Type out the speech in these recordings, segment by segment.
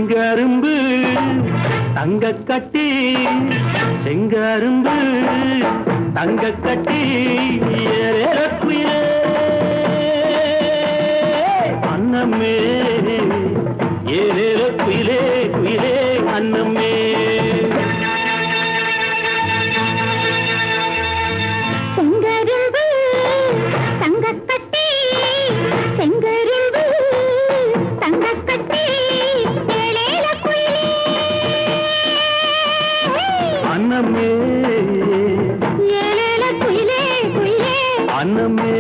செங்கரும்பு தங்க கட்டி செங்கரும்பு தங்க கட்டி ஏறக்குயிலே அன்னமே ஏறேற குயிலே குயிலே அன்னமே செங்கரும்பு தங்க கட்டி செங்கரும்பு தங்க கட்டி ஏழேல குயிலே அன்னமே ஏழேல குயிலே குயிலே அன்னமே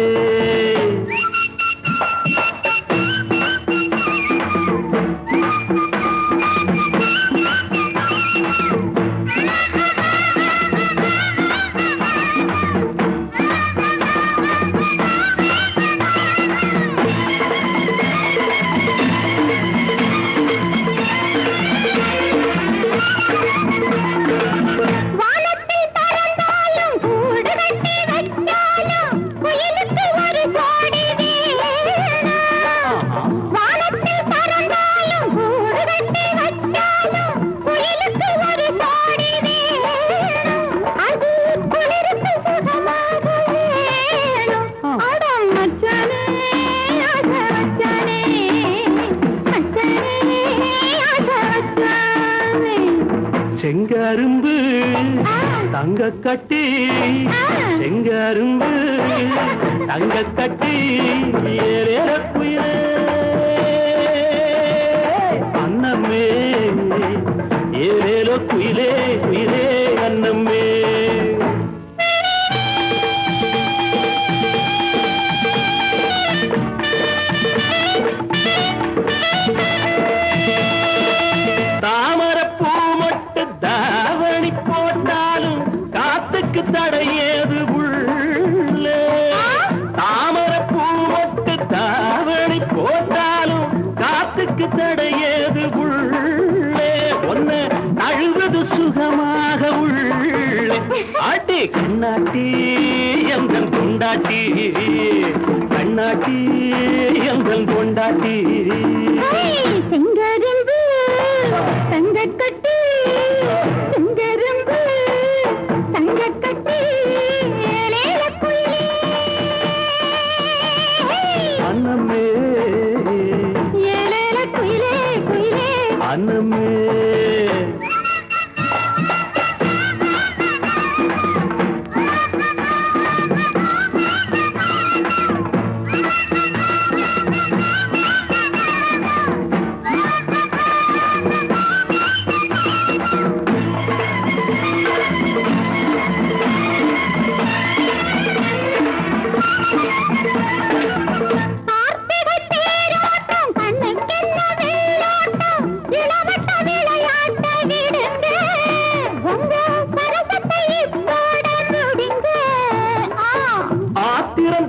செங்கரும்பு தங்க கட்டி செங்கரும்பு தங்க கட்டி ஏறேற குயிலே அன்னமே ஏறேற குயிலே குயிலே அன்னமே தாவணி போட்டாலும் காத்துக்கு தடையேது உள்ளே தாமரை பூவட்டு தாவணி போட்டாலும் காத்துக்கு தடையேது உள்ளே ஒன்னு அழுவது சுகமாக உள்ளே ஆட்டி கண்ணாட்டி எங்கள் கொண்டாட்டி கண்ணாட்டி எங்கள் கொண்டாட்டி செங்கரும்பு தங்க கட்டி செங்கரும்பு தங்க கட்டி ஏழேல குயிலே அன்னமே ஏழேல குயிலே குயிலே அன்னமே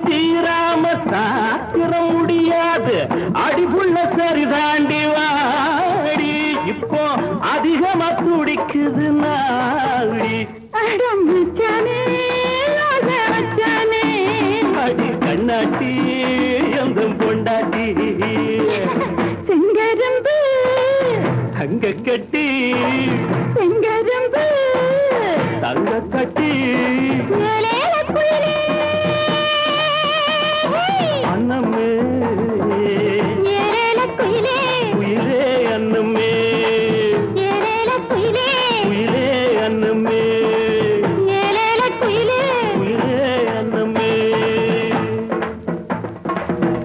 தீராம சாத்திரம் முடியாது அடிபுள்ள சரி தாண்டி வாடி இப்போ அதிகமா துடிக்குது நாடி அடி கண்ணாட்டி எங்கும் பொண்டாட்டி செங்கரும்பு தங்க கட்டி செங்கரும்பு தங்க கட்டி